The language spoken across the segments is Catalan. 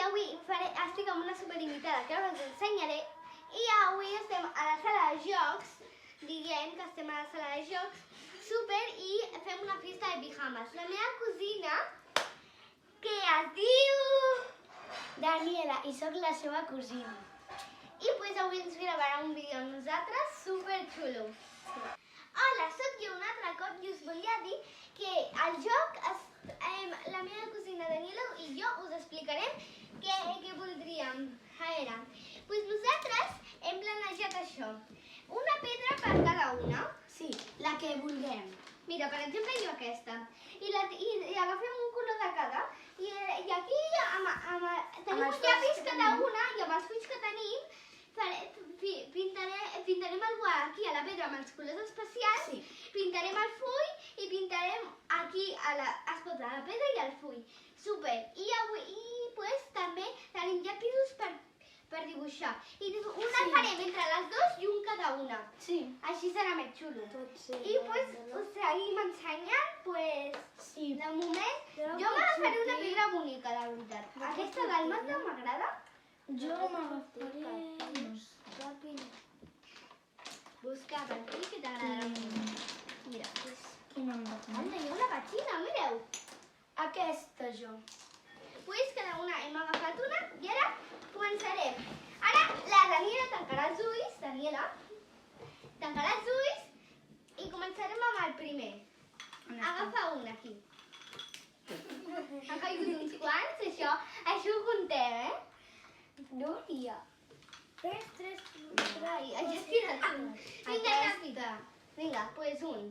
avui estic amb una superinvitada que ara us ensenyaré. I avui estem a la sala de jocs, diguem que estem a la sala de jocs, i fem una festa de pijames. La meva cosina, que es diu Daniela, i sóc la seva cosina. I pues avui ens gravarà un vídeo amb nosaltres superxulo. Hola, sóc jo un altre cop i us volia dir que el joc, la meva cosina Daniela i jo us explicarem què voldríem. A veure, doncs nosaltres hem planejat això. Una pedra per cada una. Sí, la que vulguem. Mira, per exemple, jo aquesta. I agafem un color de cada. I aquí tenim uns llapis cada una i amb els fulls que tenim pintarem el boa aquí a la pedra amb els colors especials, Sí. Pintarem el full i pintarem aquí es posa la pedra i el full. Super! I pues, també tenim llapisos per dibuixar. I una farem entre les dues i un cada una. Sí. Així serà més xulo. I pues, us seguim ensenyant, pues, Sí. de moment, jo m'agafaré una pedra bonica, la veritat. Aquesta del Mazda m'agrada. Jo m'agafaré... Busca per aquí que t'agradarà molt. Mira, Quina em va fer? anda, hi ha una petxina, mireu. Aquesta jo. Pues cada una hem agafat una i ara començarem. Ara la Daniela tancarà els ulls, tancarà els ulls i començarem amb el primer. Agafa un aquí. Han caigut uns quants, això ho contem, Núria. Ai, ja has tirat un. Vinga, ràpida. Vinga, pues un.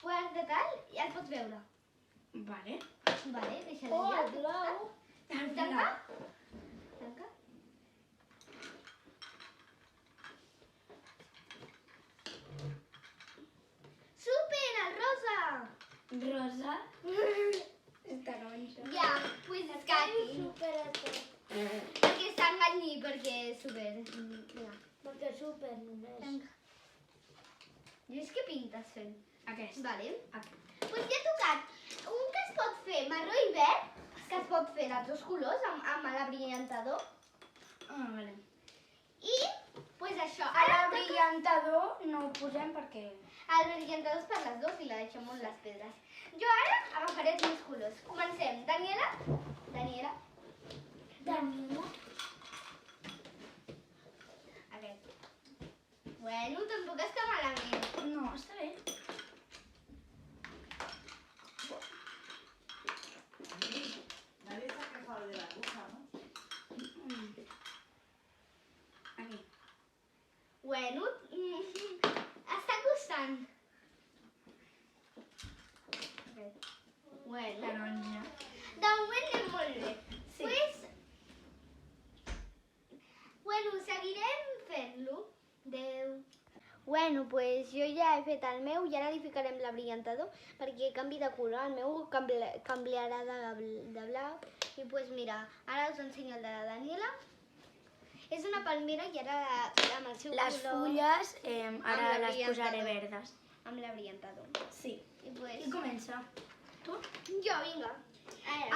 Quart de tal, ja el pots veure. Vale. Vale, deixa-lo ja. blau. Tanca. Tanca. Super, el rosa! Rosa. Taronja. Ja, pues escati. Perquè s'enganyi, perquè és super. Vinga, Perquè super només. tanca. I és que pintes fent? Aquesta. Vale. Pues ja ha tocat. Un que es pot fer marró i verd, que es pot fer dels dos colors amb l'abrillantador. Vale. I, pues això. A Ara la brillantador no ho posem perquè... el brillantador és per les dues i la deixem molt les pedres. Jo ara agafaré els meus colors. Comencem. Daniela. Daniela. Aquest. Bueno, tampoc està malament. No, està bé. Aquí. Bueno, està costant. Bueno, Taronja. de moment anem molt bé. Sí. Pues, bueno, seguirem fent-lo. Adéu. Bueno, pues jo ja he fet el meu i ara li ficarem la brillantador perquè canvi de color. El meu canviarà de blau. I pues mira, ara us ensenyo el de la Daniela. És una palmera i ara amb el seu Les color... fulles Amb ara la les posaré brillantador. verdes. Amb la brillantador. Sí. I pues... I comença. Tu? Jo, vinga.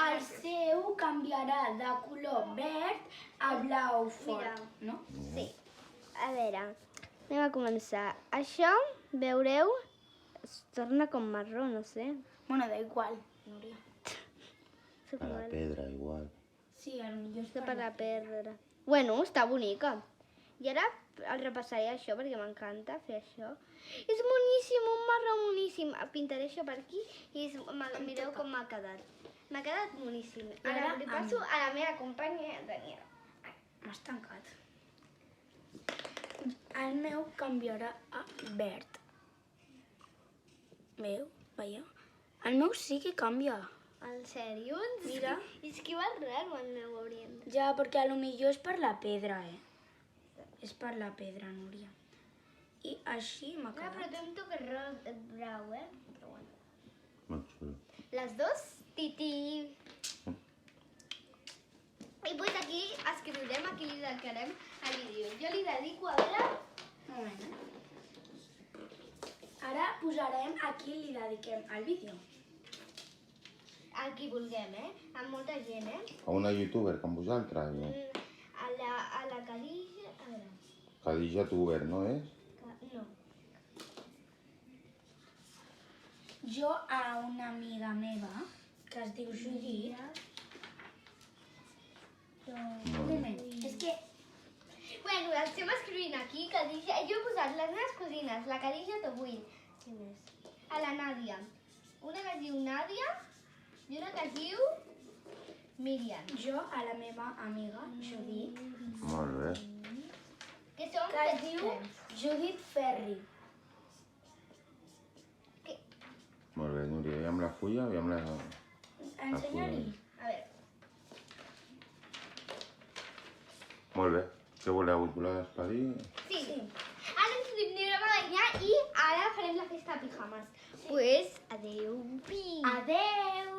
El seu canviarà de color verd a blau fort, Mira. no? Sí. A veure, anem a començar. Això, veureu, es torna com marró, no sé. Bueno, da igual, Núria. Soc A la mala. pedra, igual. Sí, potser és Està per la pedra. Bueno, està bonica. I ara el repassaré això perquè m'encanta fer això. És boníssim, un marró boníssim. Pintaré això per aquí i mireu com m'ha quedat. M'ha quedat boníssim. Ara Ara li passo a la meva companya Daniela. M'has tancat. El meu canviarà a verd. Veieu? El meu sí que canvia. En sèrio? Mira. És que va raro el meu orient. Ja, perquè a lo millor és per la pedra, És per la pedra, Núria. I així m'ha Però quedat. tu em toques brau, Però bueno. Molt xulo. Les dos, titi. I pues aquí escriurem, aquí li dedicarem el vídeo. Jo li dedico a veure... Un moment, Ara posarem a qui li dediquem el vídeo. a qui vulguem, amb molta gent, A una youtuber com vosaltres, no? A la Khadija, a veure, Khadija Tuber, no és? no. Jo a una amiga meva, que es diu Judit... Un moment, és que... Bueno, estem escrivint aquí, Khadija, jo he posat les meves cosines, la Khadija Tobull, qui més? A la Nàdia, una que es diu Nàdia i una que es diu Míriam, Jo a la meva amiga Judit, Molt bé. que són que es diu Judit Ferri. Molt bé, Núria. I amb la fulla i amb la... Ensenya-li. A veure, Molt bé. Què voleu? Us voleu despedir? sí. Ara ens anirem a banyar i ara farem la festa de pijames. Pues, adeu. Adeu!